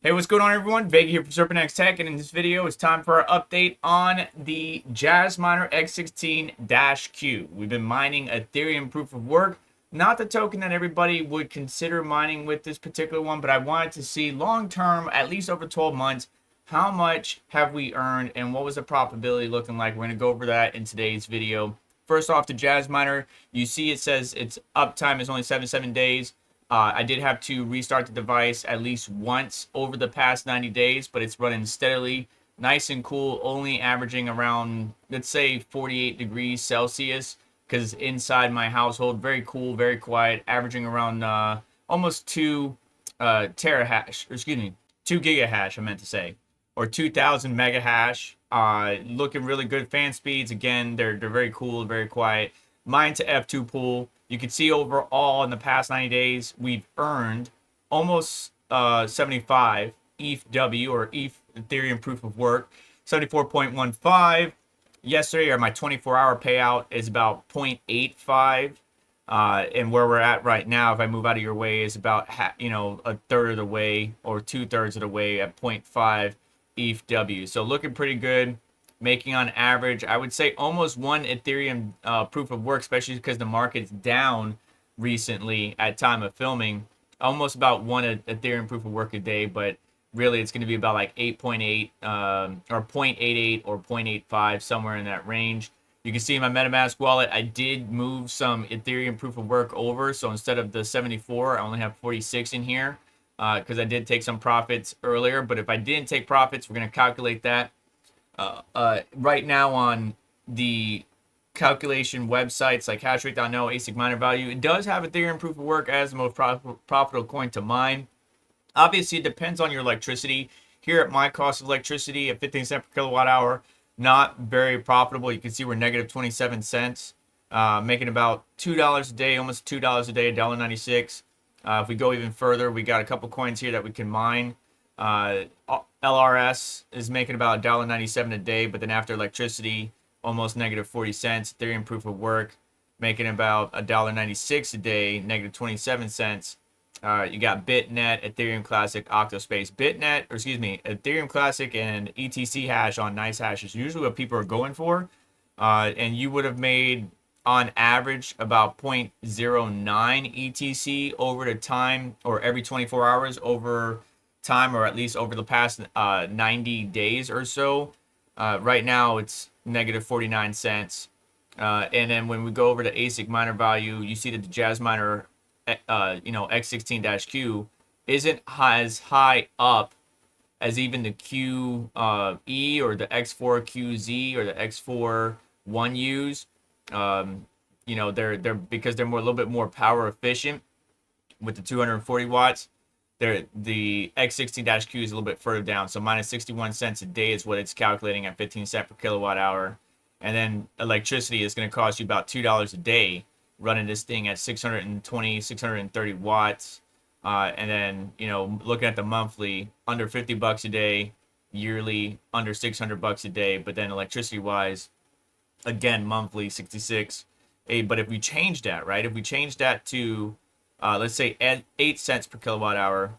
Hey, what's going on, everyone? Vega here for Serpent X Tech, and in this video, it's time for our update on the Jasminer X16-Q. We've been mining Ethereum proof of work, not the token that everybody would consider mining with this particular one, but I wanted to see long-term, at least over 12 months, how much have we earned and what was the profitability looking like. We're going to go over that in today's video. First off, the Jasminer, you see it says its uptime is only 77 days. I did have to restart the device at least once over the past 90 days, but it's running steadily, nice and cool, only averaging around, let's say, 48 degrees Celsius, because inside my household, very cool, very quiet, averaging around almost 2 terahash, or excuse me, 2 gigahash, I meant to say, or 2,000 mega hash. Looking really good. Fan speeds, again, they're very cool, very quiet. Mine to F2 pool. You can see overall in the past 90 days, we've earned almost 75 ETHW, or Ethereum proof of work, 74.15. Yesterday, or my 24-hour payout is about 0.85. And where we're at right now, if I move out of your way, is about a third of the way, or 2/3 of the way at 0.5 ETHW. So looking pretty good. Making on average, I would say almost one Ethereum proof of work, especially because the market's down recently at time of filming. Almost about one Ethereum proof of work a day, but really it's going to be about like 8.8 or 0.88 or 0.85, somewhere in that range. You can see in my MetaMask wallet, I did move some Ethereum proof of work over. So instead of the 74, I only have 46 in here because I did take some profits earlier. But if I didn't take profits, we're going to calculate that. Right now on the calculation websites like hashrate.no, ASIC miner value, it does have Ethereum proof of work as the most profitable coin to mine. Obviously, it depends on your electricity. Here at my cost of electricity at 15 cents per kilowatt hour, not very profitable. You can see we're negative 27 cents, making about $2 a day, almost $2 a day, $1.96. If we go even further, we got a couple coins here that we can mine. LRS is making about $1.97 a day, but then after electricity, almost negative 40 cents. Ethereum proof of work making about $1.96 a day, negative 27 cents. You got BitNet, Ethereum Classic, Octospace. Ethereum Classic and ETChash on NiceHash is usually what people are going for. And you would have made on average about 0.09 ETC over the time, or every 24 hours over time, or at least over the past 90 days or so. Right now it's negative 49 cents. And then when we go over to ASIC miner value, you see that the Jasminer X16-Q isn't as high up as even the QE or the X4QZ or the X4 1Us. They're because they're a little bit more power efficient with the 240 watts. The X16-Q is a little bit further down, so minus 61 cents a day is what it's calculating at 15 cents per kilowatt hour. And then electricity is going to cost you about $2 a day running this thing at 620, 630 watts. And then, looking at the monthly, under 50 bucks a day, yearly, under 600 bucks a day. But then electricity wise, again, monthly, 66. But if we change that, right, if we change that to let's say 8 cents per kilowatt hour,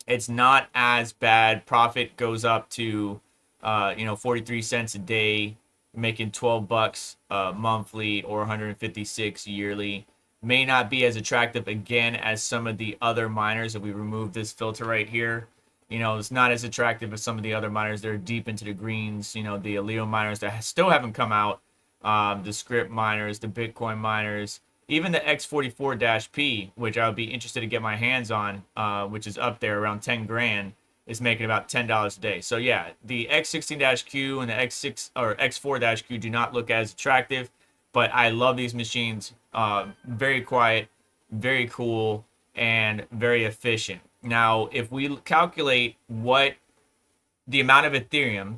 it's not as bad. Profit goes up to 43 cents a day, making 12 bucks monthly, or 156 yearly. May not be as attractive again as some of the other miners. If we remove this filter right here, it's not as attractive as some of the other miners. They're deep into the greens. The Aleo miners that still haven't come out, the script miners, the Bitcoin miners. Even the X44-P, which I would be interested to get my hands on, which is up there around 10 grand, is making about $10 a day. So yeah, the X16-Q and the X4-Q do not look as attractive, but I love these machines. Very quiet, very cool, and very efficient. Now, if we calculate what the amount of Ethereum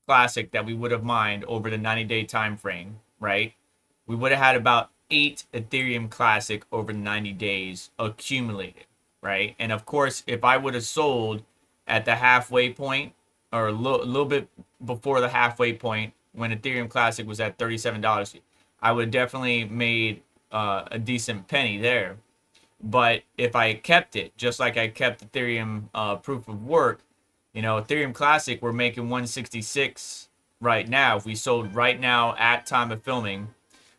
Classic that we would have mined over the 90-day time frame, right? We would have had about 8 Ethereum Classic over 90 days accumulated, right? And of course, if I would have sold at the halfway point, or a little bit before the halfway point, when Ethereum Classic was at $37, I would have definitely made a decent penny there. But if I kept it, just like I kept Ethereum proof of work, Ethereum Classic, we're making 166 right now. If we sold right now at time of filming,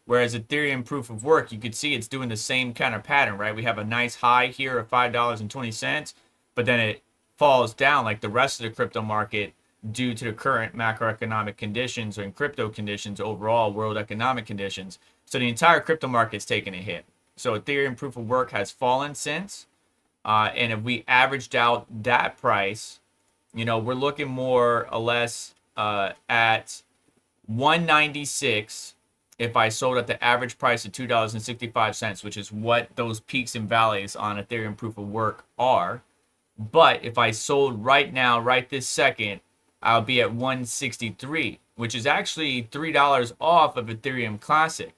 whereas Ethereum proof of work, you could see it's doing the same kind of pattern, right? We have a nice high here of $5.20, but then it falls down like the rest of the crypto market due to the current macroeconomic conditions and crypto conditions overall, world economic conditions. So the entire crypto market's taken a hit. So Ethereum proof of work has fallen since. And if we averaged out that price, we're looking more or less at 196 if I sold at the average price of $2.65, which is what those peaks and valleys on Ethereum proof of work are. But if I sold right now, right this second, I'll be at 163, which is actually $3 off of Ethereum Classic.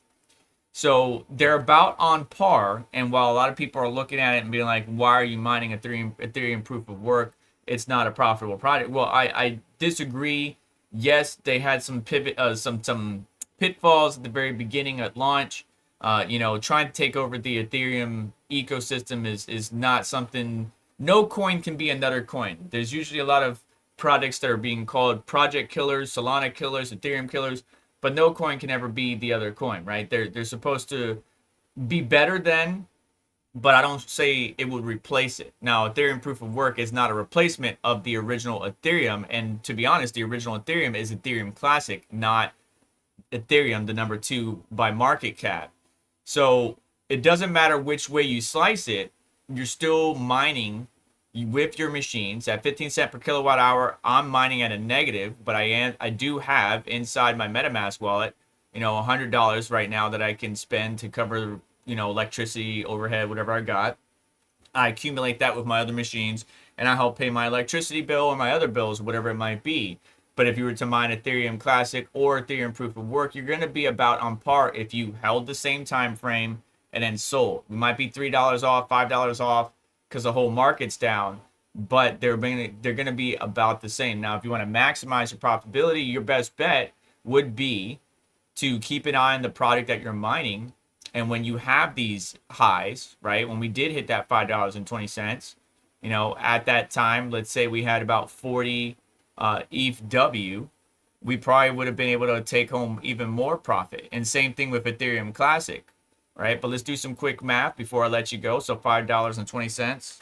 So they're about on par. And while a lot of people are looking at it and being like, why are you mining Ethereum proof of work? It's not a profitable project. Well, I disagree. Yes, they had some some pitfalls at the very beginning at launch. Trying to take over the Ethereum ecosystem is not something. No coin can be another coin. There's usually a lot of projects that are being called project killers, Solana killers, Ethereum killers, but no coin can ever be the other coin, right? They're supposed to be better than, but I don't say it would replace it. Now, Ethereum proof of work is not a replacement of the original Ethereum, and to be honest, the original Ethereum is Ethereum Classic, not Ethereum, the number 2 by market cap. So it doesn't matter which way you slice it, you're still mining with your machines at 15 cents per kilowatt hour. I'm mining at a negative, but I do have inside my MetaMask wallet, $100 right now that I can spend to cover, electricity, overhead, whatever I got. I accumulate that with my other machines, and I help pay my electricity bill or my other bills, whatever it might be. But if you were to mine Ethereum Classic or Ethereum proof of work, you're going to be about on par if you held the same time frame and then sold. We might be $3 off, $5 off because the whole market's down, but they're going to be about the same. Now, if you want to maximize your profitability, your best bet would be to keep an eye on the product that you're mining. And when you have these highs, right, when we did hit that $5.20, at that time, let's say we had about 40 ETHW, we probably would have been able to take home even more profit. And same thing with Ethereum Classic, right? But let's do some quick math before I let you go. So $5.20.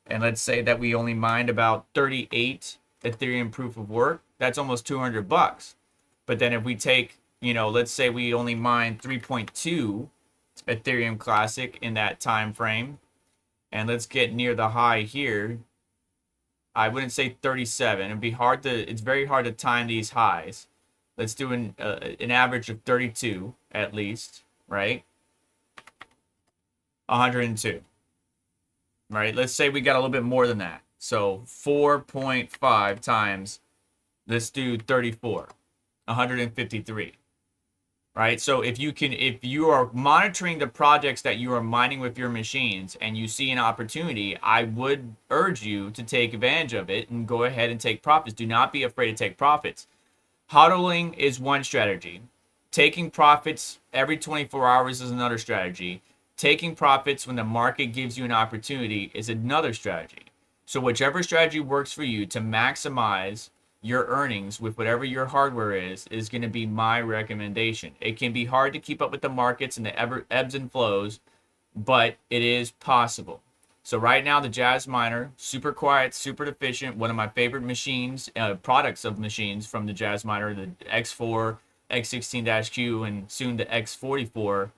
And let's say that we only mined about 38 Ethereum proof of work. That's almost $200. But then if we take, let's say we only mined 3.2 Ethereum Classic in that time frame, and let's get near the high here. I wouldn't say 37. It's very hard to time these highs. Let's do an average of 32 at least, right? 102. Right? Let's say we got a little bit more than that. So 4.5 times, let's do 34, 153. Right? So if you are monitoring the projects that you are mining with your machines and you see an opportunity, I would urge you to take advantage of it and go ahead and take profits. Do not be afraid to take profits. Hodling is one strategy. Taking profits every 24 hours is another strategy. Taking profits when the market gives you an opportunity is another strategy. So whichever strategy works for you to maximize your earnings with whatever your hardware is going to be my recommendation. It can be hard to keep up with the markets and the ebbs and flows, but it is possible. So right now, the Jasminer, super quiet, super efficient, one of my favorite machines, products of machines from the Jasminer, the X4, X16-Q, and soon the X44.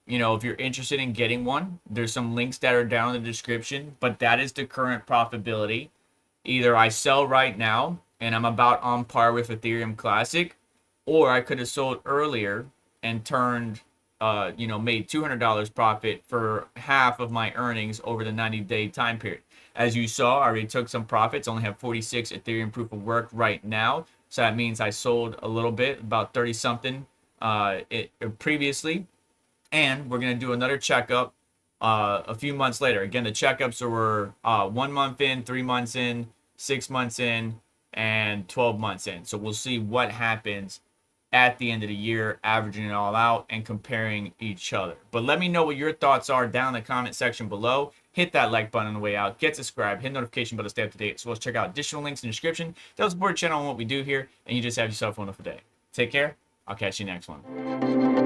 If you're interested in getting one, there's some links that are down in the description, but that is the current profitability. Either I sell right now and I'm about on par with Ethereum Classic, or I could have sold earlier and turned, made $200 profit for half of my earnings over the 90-day time period. As you saw, I already took some profits, only have 46 Ethereum proof of work right now. So that means I sold a little bit, about 30 something previously. And we're going to do another checkup a few months later. Again, the checkups were 1 month in, 3 months in, 6 months in, and 12 months in. So we'll see what happens at the end of the year, averaging it all out and comparing each other. But let me know what your thoughts are down in the comment section below. Hit that like button on the way out, get subscribed, hit notification bell to stay up to date, as well as check out additional links in the description. That'll support the channel on what we do here, and you just have yourself a wonderful day. Take care. I'll catch you next one.